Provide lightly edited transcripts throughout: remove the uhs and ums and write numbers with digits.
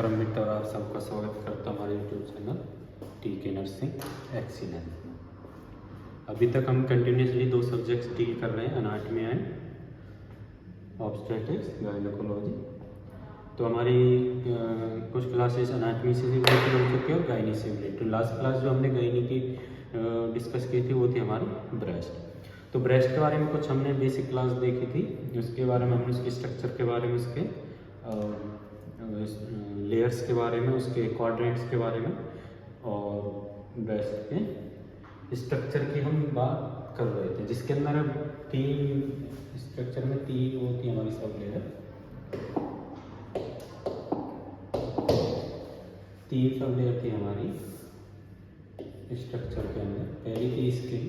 नमस्कार मित्र, और आप सबका स्वागत करता हूँ हमारे यूट्यूब चैनल टीके नर्सिंग एक्सीलेंस में। अभी तक हम कंटिन्यूसली 2 सब्जेक्ट्स डील कर रहे हैं, अनाटमी एंड ऑब्स्टेट्रिक्स, गायनेकोलॉजी। तो हमारी कुछ क्लासेस अनाटमी से रिलेटेड हो चुकी है और गायनी से रिलेटेड। लास्ट क्लास जो हमने गायनी की डिस्कस की थी वो थी हमारी ब्रेस्ट। तो ब्रेस्ट के बारे में कुछ हमने बेसिक क्लास देखी थी, उसके बारे में हमने उसके स्ट्रक्चर के बारे में, उसके लेयर्स के बारे में, उसके क्वाड्रेंट्स के बारे में और ब्रेस्ट के स्ट्रक्चर की हम बात कर रहे थे, जिसके अंदर अब 3 स्ट्रक्चर में 3 होती है हमारी सब लेयर। 3 सब लेयर थी हमारी स्ट्रक्चर के अंदर। पहली थी स्किन,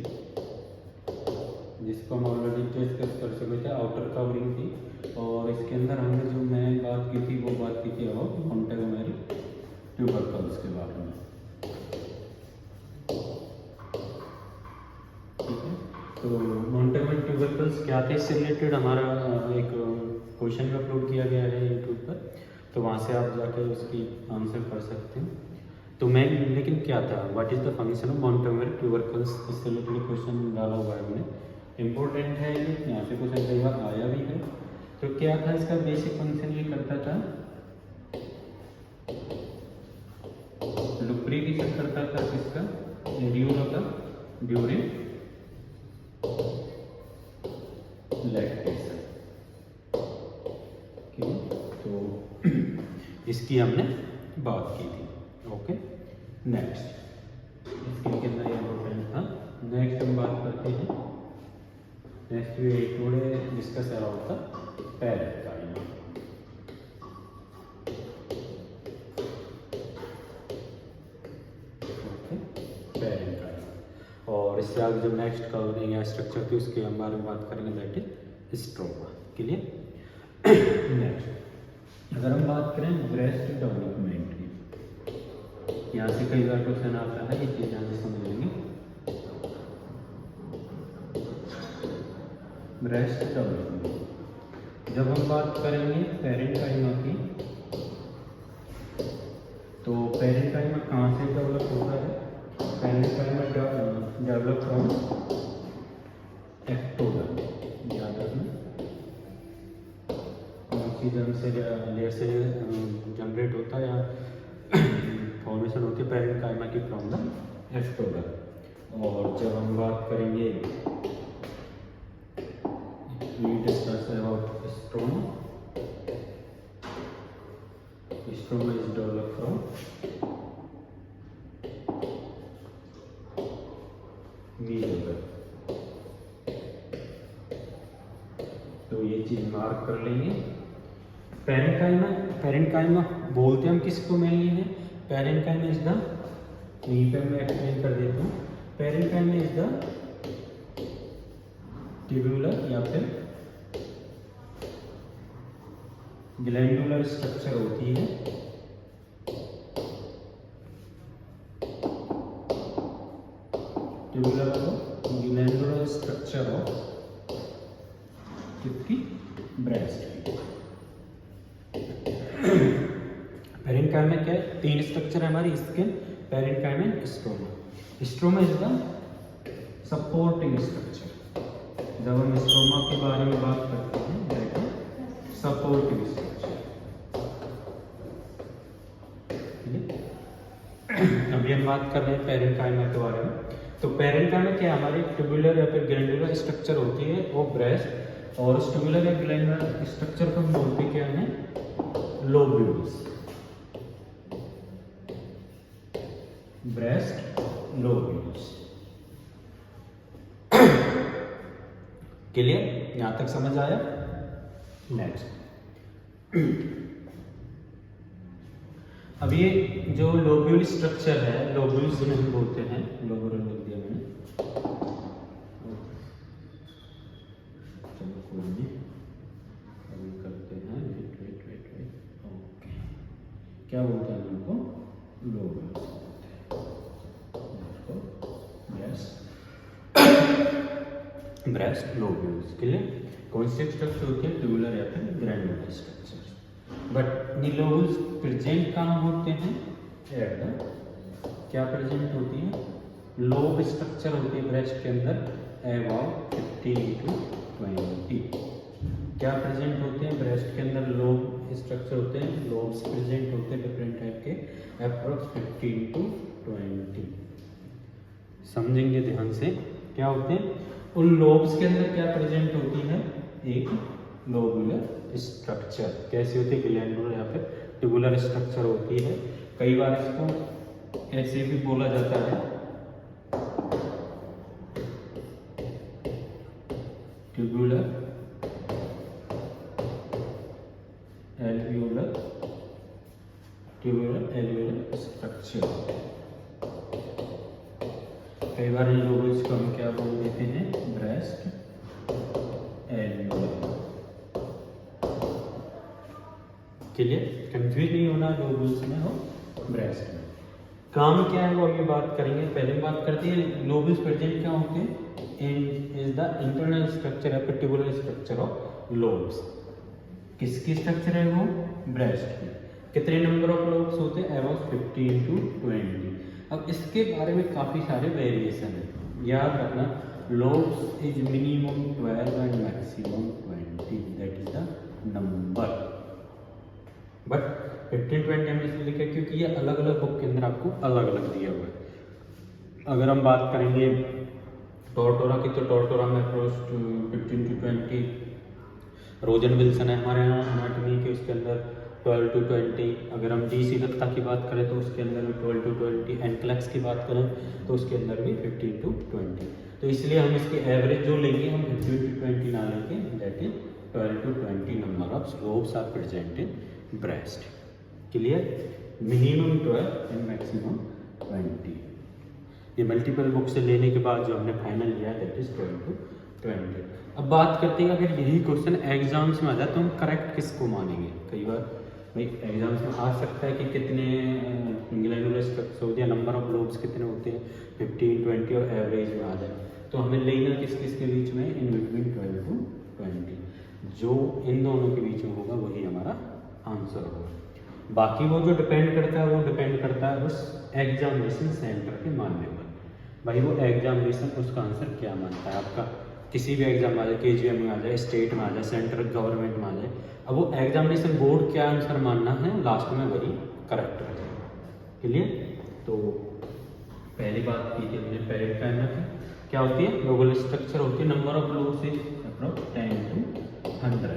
जिसको हम ऑलरेडी डिस्कस कर चुके थे, आउटर कवरिंग थी। और इसके अंदर हमने जो मैंने बात की थी वो बात की थी अबाउट मोंटेगोमेरी ट्यूबरकल्स के बारे में। ठीक है, तो मोंटेगोमेरी ट्यूबरकल्स क्या थे, इससे रिलेटेड हमारा एक क्वेश्चन भी अपलोड किया गया है यूट्यूब पर, तो वहाँ से आप जाकर उसकी आंसर कर सकते हैं। तो मैं लेकिन क्या था, what is the function of Montgomery tubercles, इससे रिलेटेड क्वेश्चन डाला हुआ है हमने। इम्पोर्टेंट है ये, यहाँ से क्वेश्चन कई बार आया भी है। तो क्या था इसका बेसिक फंक्शन, ये करता था लुब्रिकेशन करता था किसका, एरियोला का, ड्यूरिंग लैक्टेशन। तो इसकी हमने बात की थी। ओके, नेक्स्ट इसके अंदर इम्पोर्टेंट था। नेक्स्ट हम बात करते हैं, next we today discuss about the parenchyma. Okay, parenchyma. और इससे आगे जो नेक्स्ट कवरिंग या स्ट्रक्चर थी उसके हम बारे में बात करेंगे, that is stroma. Clear? Next अगर हम बात करें ब्रेस्ट डेवलपमेंट की, यहाँ से कई बार क्वेश्चन आता है, ये चीज़ यहाँ से समझ लेंगे। ब्रेस्ट डेवलपमेंट जब हम बात करेंगे पैरेन्काइमा की, तो पैरेन्काइमा कहाँ से डेवलप होता है? Parenchyma develop from ectoderm. याद रखना, कौन सी जर्म से लेयर से जनरेट होता है या फॉर्मेशन होती है पैरेन्काइमा की, फ्रॉम द एक्टोडर्म। और जब हम बात करेंगे we discuss about stroma. Stroma is developed from mesoderm. तो ये चीज मार्क कर लेंगे। पैरेन्काइमा बोलते हम किसको मेनली है? पैरेन्काइमा इज द, यहीं पे मैं एक्सप्लेन कर देता हूँ। पैरेन्काइमा इज द ट्यूबुलर या फिर ग्लैंडुलर स्ट्रक्चर होती है, ट्यूबुलर और ग्लैंडुलर स्ट्रक्चर ऑफ किसकी? ब्रेस्ट। पैरेन्काइमा क्या है? 3 स्ट्रक्चर है हमारी, skin, parenchyma, stroma. Stroma is the supporting structure. जब हम स्ट्रोमा के बारे में बात करते हैं, सपोर्टिंग स्ट्रक्चर। अभी हम बात कर रहे हैं पैरेन्काइमा के बारे में। तो पैरेन्काइमा क्या, हमारी ट्यूबुलर या फिर ग्लैंडुलर स्ट्रक्चर होती है वो ब्रेस्ट, और उस ट्यूबुलर या ग्लैंडुलर स्ट्रक्चर को हम बोलते क्या है? लोब्यूल्स। Breast lobules. क्लियर? यहां तक समझ आया? नेक्स्ट अब ये जो लोब्यूल स्ट्रक्चर है, लोब्यूल्स जिन्हें हम बोलते हैं, लोब्यूल लिख दिया मैंने, चलो कोई नहीं, अभी करते हैं, वेट। ओके, क्या बोलते हैं उनको? लोब्यूल्स। Breast lobules. क्लियर? कौन सी स्ट्रक्चर होती है? ट्यूबुलर या फिर ग्लैंडुलर स्ट्रक्चर। बट ये लोब्स प्रेजेंट कहाँ होते हैं? एट द, क्या प्रेजेंट होती है? लोब स्ट्रक्चर होती है ब्रेस्ट के अंदर अबाउ 15 to 20। क्या प्रेजेंट होते हैं ब्रेस्ट के अंदर? लोब स्ट्रक्चर होते हैं, लोब्स प्रेजेंट होते हैं डिफरेंट टाइप के अप्रोक्स 15 to 20। समझेंगे ध्यान से क्या होते हैं उन लोब्स के अंदर, क्या प्रेजेंट होती है? एक लोबुलर स्ट्रक्चर। कैसी होती है? ग्लैंडुलर या फिर ट्यूबुलर स्ट्रक्चर होती है। कई बार इसको ऐसे भी बोला जाता है, tubular alveolar, tubular alveolar structure. कई बार इन लोब्स को हम क्या बोल देते हैं? Breast alveolar. क्लियर? कंफ्यूज नहीं होना, लोब्स में हो ब्रेस्ट में। काम क्या है वो अभी बात करेंगे। पहले बात करते हैं लोब्स प्रेजेंट क्या होते हैं? इज द इंटरनल स्ट्रक्चर या ट्यूबुलर स्ट्रक्चर ऑफ लोब्स। किसकी स्ट्रक्चर है वो? ब्रेस्ट की। कितने नंबर ऑफ लोब्स होते हैं? About 15 to 20। अब इसके बारे में काफ़ी सारे वेरिएशन है, याद रखना। Lobes is minimum 12 and maximum 20, that is the number. But 15-20 हमने इसलिए लिखा क्योंकि ये अलग अलग बुक के अंदर आपको अलग अलग दिया हुआ है। अगर हम बात करेंगे टोरटोरा की, तो टोरटोरा में अप्रोच 15 to 20। रोजन विल्सन है हमारे यहाँ एनाटॉमी के, उसके अंदर 12 to 20। अगर हम DC दत्ता की बात करें तो उसके अंदर भी 12 to 20। एनक्लेक्स की बात करें तो उसके अंदर भी 15 to 20। तो इसलिए हम इसकी एवरेज जो लेंगे हम 15 to 20 ना लेंगे, that is 12 to 20 number of lobes are present in breast. Clear? Minimum 12 and maximum 20। ये मल्टीपल बुक से लेने के बाद जो हमने फाइनल लिया दैट इज 12 to 20। अब बात करते हैं अगर यही क्वेश्चन एग्जाम्स में आ जाए तो हम करेक्ट किसको मानेंगे? कई बार भाई एग्जाम्स में आ सकता है कि कितने ग्लैंडुलर स्ट्रक्चर होते हैं, नंबर ऑफ लोब्स कितने होते हैं, 15, 20 और एवरेज में आ जाए। तो हमें लेना किस किस के बीच में? In between 12 to 20। जो इन दोनों के बीच में होगा वही हमारा आंसर होगा। बाकी वो जो डिपेंड करता है वो डिपेंड करता है उस एग्जामिनेशन सेंटर के मानने पर। भाई वो एग्जामिनेशन उसका आंसर क्या मानता है आपका। किसी भी एग्जाम में आ जाए, KGM में आ जाए, स्टेट में आ जाए, सेंट्रल गवर्नमेंट में आ जाए, अब वो एग्जामिनेशन बोर्ड क्या आंसर मानना है लास्ट में वही करेक्ट रहेगा। क्लियर? तो पहली बात की थी हमने पैरेंकाइमा की, क्या होती है? लोबुलर स्ट्रक्चर होती है। Number of lobes is approx 10 to 100।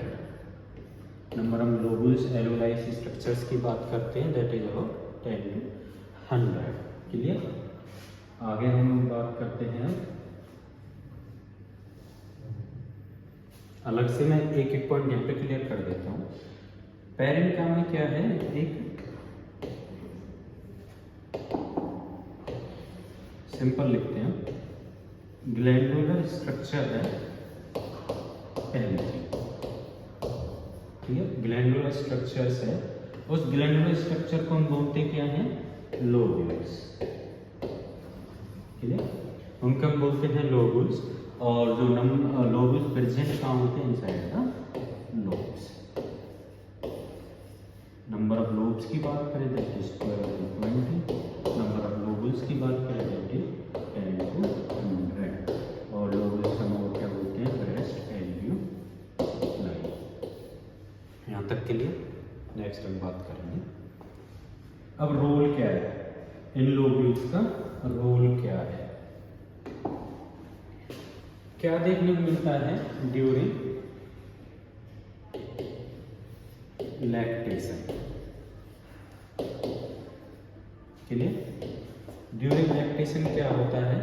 Number of lobules alveoli structures की बात करते हैं, that is about 10 to 100। Clear? आगे हम बात करते हैं, अलग से मैं एक एक पॉइंट यहाँ पे क्लियर कर देता हूँ। पैरेंकाइमा में क्या है? एक सिंपल लिखते हैं, ग्लैंडुलर स्ट्रक्चर है पहली चीज। ठीक है? ग्लैंडुलर स्ट्रक्चर्स है, उस ग्लैंडुलर स्ट्रक्चर को हम बोलते क्या है? लोबुल्स। ठीक है? उनको हम बोलते हैं लोबुल्स। और जो लोबुल्स प्रेजेंट कहाँ होते हैं? Inside the lobes. Number of lobes की बात करें that is 12 to 20। Number of lobules की बात करें दैट इज 10 to 100। और लोबुल्स हम और क्या बोलते हैं? Breast alveoli. यहाँ तक के लिए नेक्स्ट हम बात करेंगे। अब रोल क्या है इन लोबुल्स का? रोल क्या है? क्या देखने को मिलता है during lactation? Clear? During lactation क्या होता है?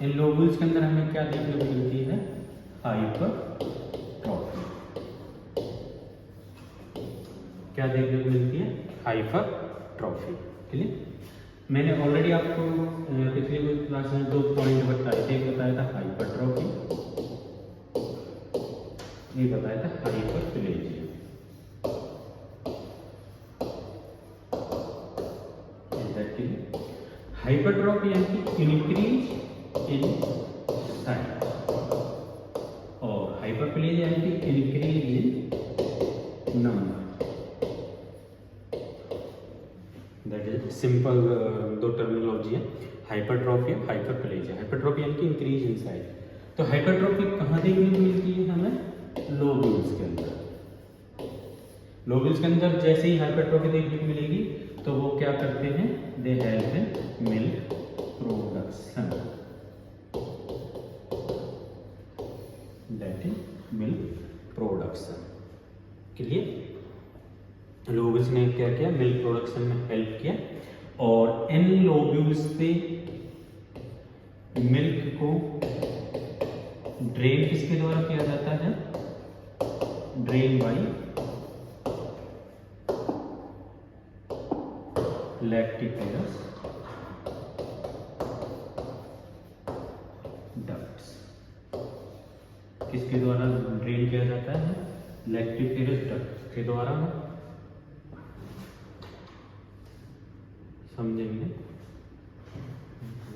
इन लोबुल्स के अंदर हमें क्या देखने को मिलती है? हाइपरट्रॉफी। क्या देखने को मिलती है? हाइपरट्रॉफी। क्लियर? मैंने ऑलरेडी आपको पिछले क्लास में 2 पॉइंट बताए थे। एक बताया था हाइपरट्रॉफी, एक बताया था हाइपरप्लेजिया। हाइपरट्रॉफी यानी इंक्रीज इन साइज, और हाइपरप्लेजिया यानी increase in number. That is simple, दो टर्मिनोलॉजी है, हाइपरट्रॉफी और हाइपरप्लेजिया। हाइपरट्रॉफी यानी कि इंक्रीज इन साइज। तो हाइपरट्रॉफी कहाँ देखने को मिलती है हमें? लोब्यूल्स के अंदर। लोब्यूल्स के अंदर जैसे ही हाइपरट्रॉफी देखने को मिलेगी तो वो क्या करते हैं? They help in milk production, that is milk production. Clear? Lobules ने क्या किया? मिल्क प्रोडक्शन में हेल्प किया। और इन लोब्यूल्स से मिल्क को ड्रेन किसके द्वारा किया जाता है? Drain by lactiferous ducts. किसके द्वारा ड्रेन किया जाता है? लैक्टिफेरस डक्ट के द्वारा। समझेंगे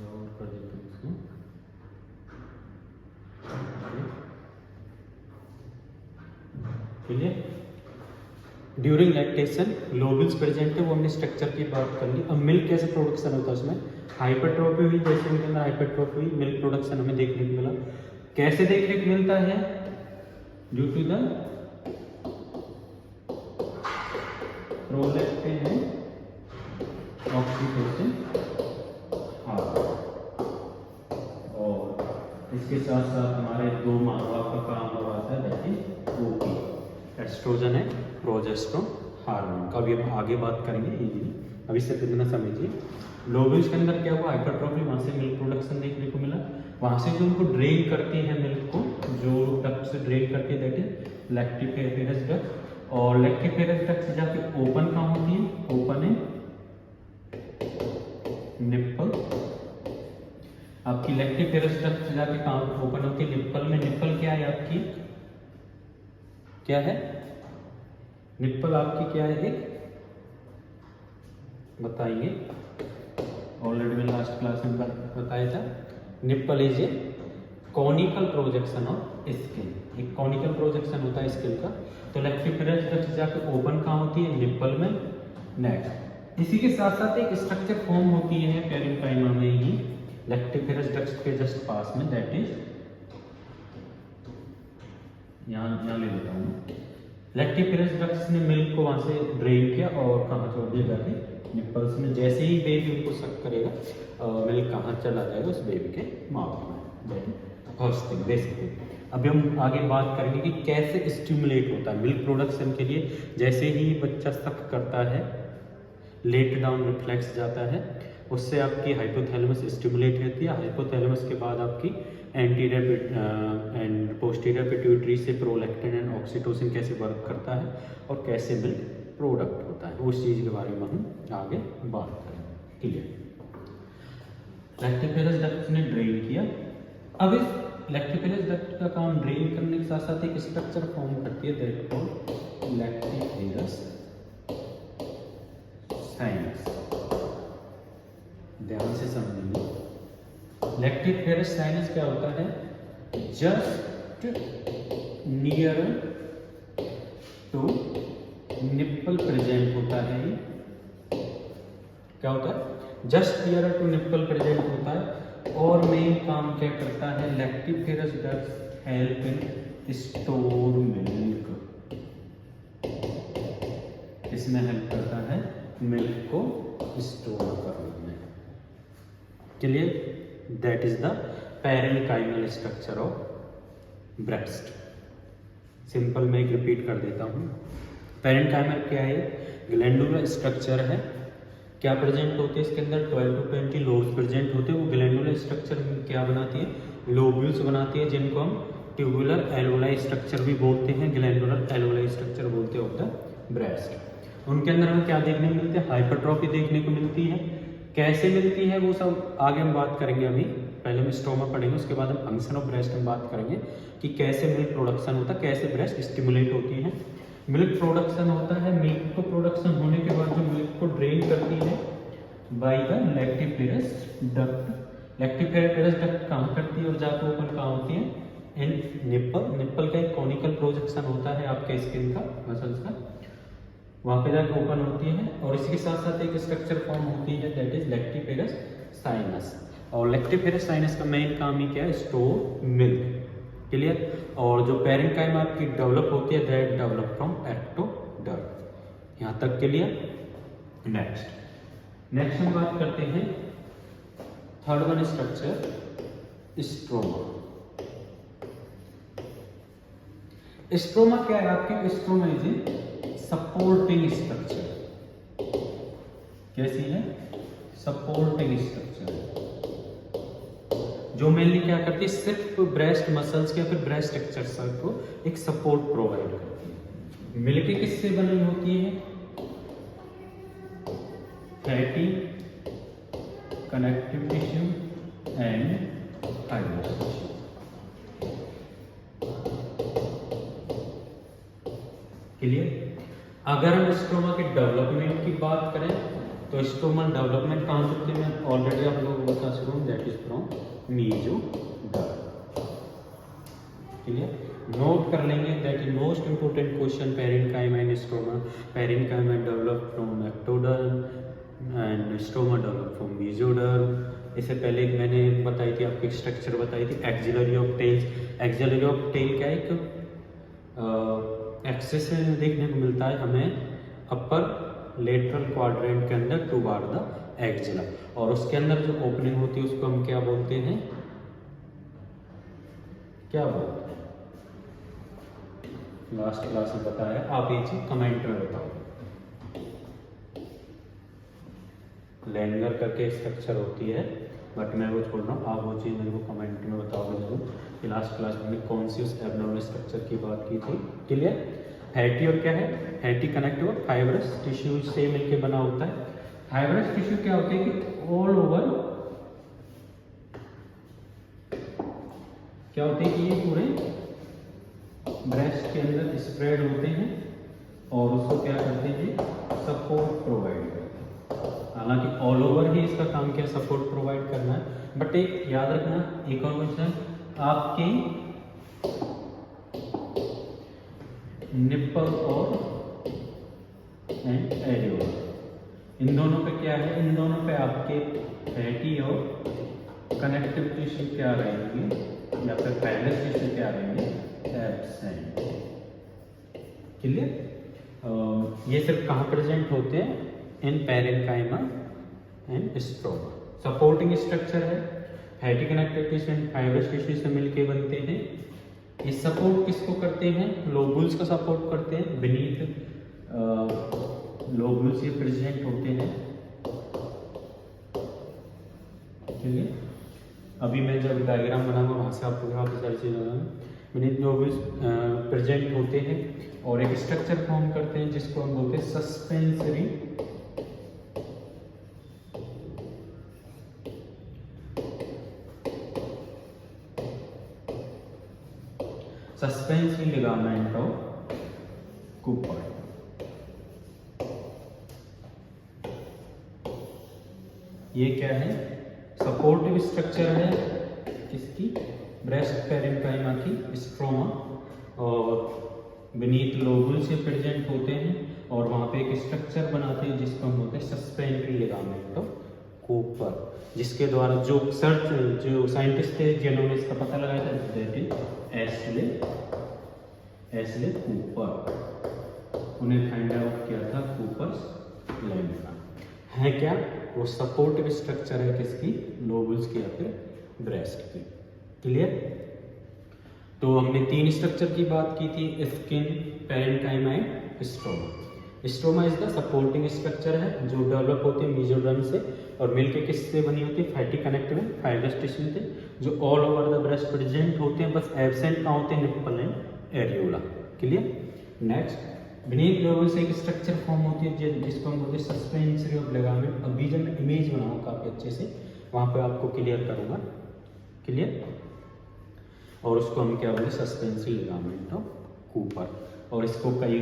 और कर देते हैं इसको। Clear? During lactation lobules present है, वो हमने स्ट्रक्चर की बात कर ली। अब मिल्क कैसे प्रोडक्शन होता है उसमें? हाइपरट्रॉफी हुई, जैसे उनके अंदर हाइपरट्रॉफी हुई, मिल्क प्रोडक्शन हमें देखने को मिला। कैसे देखने को मिलता है? Due to the prolactin and oxytocin hormone. और इसके साथ साथ हमारे दो मार्वा का काम हो रहा था, that is OP, oestrogen and progesterone hormone का। अभी हम आगे बात करेंगे इजीली, अभी से इतना समझिए। लोब्यूल्स के अंदर क्या हुआ? हाइपरट्रॉफी, वहाँ से मिल्क प्रोडक्शन देखने को मिला। वहाँ से जो उनको ड्रेन करती है मिल्क को, जो डक्ट से ड्रेन करती है, दैट इज लैक्टिफेरस डक्ट। और लैक्टिफेरस डक्ट से जाके ओपन कहाँ होती है? ओपन है निप्पल। आपकी लैक्टिफेरस डक्ट से जाके कहाँ ओपन होती है? निप्पल में। निप्पल क्या है आपकी? क्या है निप्पल आपकी? क्या है? एक बताइए। ऑलरेडी मैंने लास्ट क्लास में बताया था। Nipple is a conical projection of skin. एक कॉनिकल प्रोजेक्शन होता है स्किन का। तो लैक्टिफेरस डक्ट से जाके ओपन कहाँ होती है? निप्पल में। नेक्स्ट, इसी के साथ साथ एक स्ट्रक्चर फॉर्म होती है पेरेन्काइमा में ही, लैक्टिफेरस डक्ट के जस्ट पास में, दैट इज यहाँ ले लेता हूँ। लैक्टिफेरस डक्ट्स ने मिल्क को वहाँ से ड्रेन किया और कहाँ छोड़ दिया? जाके निप्पल्स में। जैसे ही बेबी उनको सक करेगा, मिल्क कहाँ चला जाएगा? उस बेबी के माउथ में। First thing, basic thing. अभी हम आगे बात करेंगे कि कैसे स्टिमुलेट होता है मिल्क प्रोडक्शन के लिए। जैसे ही बच्चा सक करता है, लेट डाउन रिफ्लेक्स जाता है, उससे आपकी हाइपोथैलेमस स्टिमुलेट होती है। हाइपोथैलेमस के बाद आपकी एंटीरियर एंड पोस्टीरियर पिट्यूटरी से प्रोलैक्टिन एंड ऑक्सीटोसिन कैसे वर्क करता है और कैसे मिल्क प्रोडक्ट होता है, उस चीज़ के बारे में हम आगे बात करेंगे। क्लियर? लैक्टिफेरस डक्ट ने ड्रेन किया। अब इस लैक्टिफेरस डक्ट का काम ड्रेन करने के साथ साथ एक स्ट्रक्चर फॉर्म करती है, दैट कॉल्ड लैक्टिफेरस साइनस। ध्यान से समझेंगे। लैक्टिफेरस साइनस क्या होता है? Just near to nipple present होता है। ये क्या होता है? Just near to nipple present होता है। और मेन काम क्या करता है? Lactiferous duct help in store milk. इसमें हेल्प करता है मिल्क को स्टोर करने में। Clear? That is the parenchymal structure of breast. Simple में एक रिपीट कर देता हूँ। पेरेन्काइमल क्या है? ग्लैंडुलर स्ट्रक्चर है। क्या प्रेजेंट होते हैं इसके अंदर? 12 to 20 लोब्स प्रेजेंट होते हैं। वो ग्लैंडुलर स्ट्रक्चर क्या बनाती है? लोब्यूल्स बनाती है, जिनको हम ट्यूबुलर एल्वोलाई स्ट्रक्चर भी बोलते हैं, ग्लैंडुलर एल्वोलाई स्ट्रक्चर बोलते हैं ऑफ द ब्रेस्ट। उनके अंदर हमें क्या देखने को मिलती है? हाइपरट्रॉफी देखने को मिलती है। कैसे मिलती है वो सब आगे हम बात करेंगे। अभी पहले हम स्टोमा पढ़ेंगे, उसके बाद हम फंक्शन ऑफ ब्रेस्ट में बात करेंगे कि कैसे मिल्क प्रोडक्शन होता है, कैसे ब्रेस्ट स्टिमुलेट होती है। मिल्क प्रोडक्शन होता है, मिल्क को प्रोडक्शन होने के बाद जो मिल्क को ड्रेन करती है by the lactiferous duct. Lactiferous duct कहाँ करती है और जाकर ओपन कहाँ होती है? इन निप्पल। निप्पल का एक कॉनिकल प्रोजेक्शन होता है आपके स्किन का, मसल्स का, वहाँ पे जाकर ओपन होती है और और इसके साथ साथ एक स्ट्रक्चर फॉर्म होती है दैट इज लैक्टिपेरस साइनस। और लैक्टिपेरस साइनस का मेन काम ही क्या है, स्टोर मिल्क। क्लियर। और जो पैरेन्काइमा आपकी डेवलप होती है दैट डेवलप फ्रॉम एक्टोडर्म। यहाँ तक क्लियर। नेक्स्ट हम बात करते हैं third one structure stroma. Stroma क्या है आपकी, stroma is a supporting structure. कैसी है, सपोर्टिंग स्ट्रक्चर, जो मेनली क्या करती है, सिर्फ ब्रेस्ट मसल्स या फिर ब्रेस्ट स्ट्रक्चर को एक सपोर्ट प्रोवाइड करती है। मिलके किससे बनी होती है, fatty connective tissue and fibrous tissue. Clear. अगर हम स्ट्रोमा के डेवलपमेंट की बात करें तो स्ट्रोमा डेवलपमेंट कहाँ से होती है, मैं ऑलरेडी आप लोगों को बता चुका हूँ, that is from mesoderm. Clear. Note कर लेंगे that is most important question, parenchyma and stroma. Parenchyma develop from ectoderm and stroma develop from mesoderm. इससे पहले मैंने बताई थी आपकी स्ट्रक्चर बताई थी axillary of tails. Axillary of tail क्या है, एक एक्सेस में देखने को मिलता है हमें अपर लेटरल क्वाड्रेंट के अंदर टुवार्ड द एक्जिला, और उसके अंदर जो ओपनिंग होती है उसको हम क्या बोलते हैं, क्या बोलते हैं, लास्ट क्लास में बताया, आप ये चीज कमेंट में बताओ। लैंगर करके स्ट्रक्चर होती है, बट मैं वो छोड़ रहा हूँ, आप वो चीज़ मेरे को कमेंट में बताओगे जरूर कि लास्ट क्लास में कौन सी उस एब्नॉर्मल स्ट्रक्चर की बात की थी। क्लियर। फैटी और क्या है, फैटी कनेक्टिव और फाइब्रस टिश्यू से मिलकर बना होता है। फाइब्रस टिश्यू क्या होते हैं कि ऑल ओवर क्या होते हैं कि ये पूरे ब्रेस्ट के अंदर स्प्रेड होते हैं और उसको क्या करते हैं, सपोर्ट प्रोवाइड करते हैं। हालांकि ऑल ओवर ही इसका काम क्या, सपोर्ट प्रोवाइड करना है। बट एक याद रखना, एक और क्वेश्चन, आपके निप्पल और एरियोला, इन दोनों पे क्या है, इन दोनों पे आपके फैटी और कनेक्टिव टिश्यू क्या रहेंगे, या फिर फाइब्रस टिश्यू क्या रहेंगे, एब्सेंट। क्लियर। ये सिर्फ कहाँ प्रेजेंट होते हैं, in parenchyma and stroma. Supporting structure है, fatty connective tissue and fibrous tissue से मिलके बनते हैं। ये सपोर्ट किसको करते हैं, लोबुल्स का सपोर्ट करते हैं, बीनीथ लोबुल्स ये प्रेजेंट होते हैं। चलिए अभी मैं जब डायग्राम बनाऊंगा वहां से आपको काफी सारी चीजें बनाऊंगा। बीनीथ लोबुल्स प्रेजेंट होते हैं और एक स्ट्रक्चर फॉर्म करते हैं जिसको हम बोलते हैं सस्पेंसरी लिगामेंट ऑफ कूपर। ये क्या है, सपोर्टिव स्ट्रक्चर है किसकी, ब्रेस्ट पैरेन्काइमा की, स्ट्रोमा, और बीनीथ लोबुल से प्रेजेंट होते हैं और वहां पे एक स्ट्रक्चर बनाते हैं जिसको हम बोलते हैं सस्पेंसरी लिगामेंट ऑफ कूपर, जिसके द्वारा जो जो साइंटिस्ट थे जिन्होंने इसका पता लगाया था दैट इज एशले कूपर, उन्हें फाइंड आउट किया था कूपर्स लैम्ब्रा। है क्या, वो सपोर्टिव स्ट्रक्चर है किसकी, लोबुल्स की या फिर ब्रेस्ट की। क्लियर। तो हमने तीन स्ट्रक्चर की बात की थी, skin, parenchyma and stroma. Stroma is the supporting structure है जो डेवलप होती है मेसोडर्म से और मिलके किससे बनी होती है, fatty connective and fibrous tissue से, जो all over the breast present होते हैं, बस एब्सेंट कहाँ होते हैं, nipple and areola. Clear. Next, beneath lobule से एक स्ट्रक्चर फॉर्म होती है जिसको हम बोलते हैं सस्पेंसरी ऑफ लिगामेंट। अभी जब मैं इमेज बनाऊंगा काफी अच्छे से वहां पे आपको क्लियर करूंगा। क्लियर। और उसको हम क्या बोलते हैं, सस्पेंसरी लिगामेंट ऑफ कूपर, और इसको कई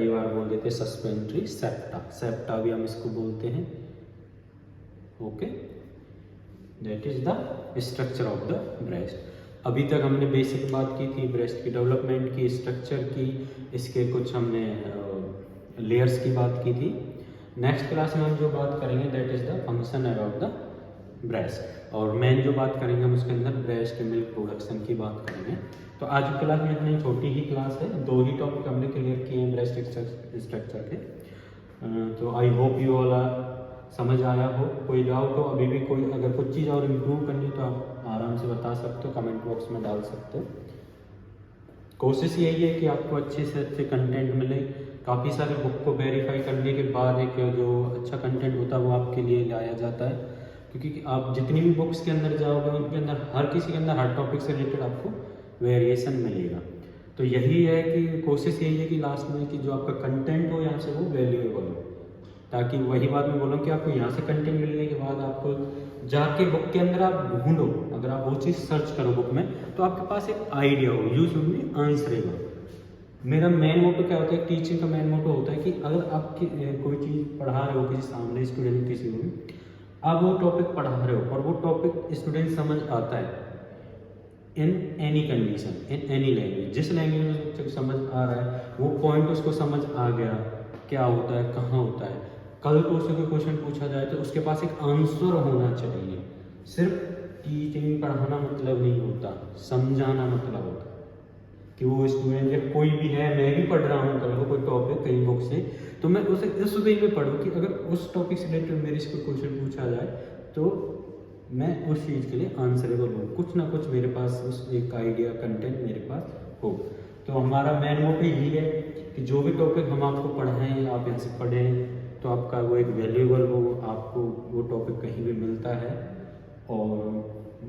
बार बोल देते हैं सस्पेंसरी सेप्टा भी हम इसको बोलते हैं। Okay, that is the structure of the breast. अभी तक हमने बेसिक बात की थी ब्रेस्ट की डेवलपमेंट की, स्ट्रक्चर की, इसके कुछ हमने लेयर्स की बात की थी। नेक्स्ट क्लास में हम जो बात करेंगे that is the function about the breast, और मेन जो बात करेंगे हम उसके अंदर ब्रेस्ट मिल्क प्रोडक्शन की बात करेंगे। तो आज की क्लास में इतनी छोटी ही क्लास है, 2 ही टॉपिक हमने क्लियर किए हैं ब्रेस्ट स्ट्रक्चर के। तो आई होप यू ऑल समझ आया हो। कोई डाउट हो, अभी भी कोई अगर कुछ चीज़ और इम्प्रूव करनी हो तो आप आराम से बता सकते हो, कमेंट बॉक्स में डाल सकते हो। कोशिश यही है कि आपको अच्छे से अच्छे कंटेंट मिले। काफ़ी सारे बुक को वेरीफाई करने के बाद एक जो अच्छा कंटेंट होता है वो आपके लिए लाया जाता है, क्योंकि आप जितनी भी बुक्स के अंदर जाओगे उनके अंदर हर किसी के अंदर हर टॉपिक से रिलेटेड आपको वेरिएशन मिलेगा। तो यही है कि कोशिश यही है कि लास्ट में कि जो आपका कंटेंट हो यहाँ से वो वैल्यूएबल हो, ताकि वही बात मैं बोलूँ कि आपको यहाँ से कंटेंट मिलने के बाद आपको जाके बुक के अंदर आप ढूंढो, अगर आप वो चीज़ सर्च करो बुक में तो आपके पास एक आइडिया हो, यू शुड बी आंसरेबल। मेरा मेन मोटो क्या होता है, टीचिंग का मेन मोटो होता है कि अगर आप कोई चीज़ पढ़ा रहे हो किसी सामने स्टूडेंट किसी को, आप वो टॉपिक पढ़ा रहे हो और वो टॉपिक स्टूडेंट समझ आता है in any condition in any language, जिस लैंग्वेज में बच्चे को समझ आ रहा है वो पॉइंट उसको समझ आ गया क्या होता है कहाँ होता है, कल को उससे कोई क्वेश्चन पूछा जाए तो उसके पास एक आंसर होना चाहिए। सिर्फ टीचिंग पढ़ाना मतलब नहीं होता, समझाना मतलब होता है कि वो स्टूडेंट जब कोई भी है, मैं भी पढ़ रहा हूँ कल को कोई टॉपिक कहीं बुक से, तो मैं उसे इस वे में पढ़ूँ कि अगर उस टॉपिक से रिलेटेड मेरे से कोई क्वेश्चन पूछा जाए तो मैं उस चीज़ के लिए आंसरेबल हूँ, कुछ ना कुछ मेरे पास उस एक आइडिया कंटेंट मेरे पास हो। तो हमारा मेन मोटिव यही है कि जो भी टॉपिक हम आपको पढ़ाएं आप यहाँ से पढ़ें तो आपका वो एक वैल्यूएबल हो, आपको वो टॉपिक कहीं भी मिलता है। और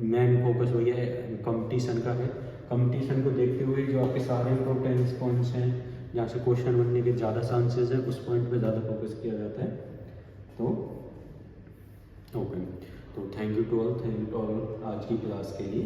मेन फोकस वही है कंपटीशन का है, कंपटीशन को देखते हुए जो आपके सारे इंपॉर्टेंस पॉइंट्स हैं जहाँ से क्वेश्चन बनने के ज़्यादा चांसेस है उस पॉइंट पे ज़्यादा फोकस किया जाता है। तो ओके, तो थैंक यू टू ऑल आज की क्लास के लिए।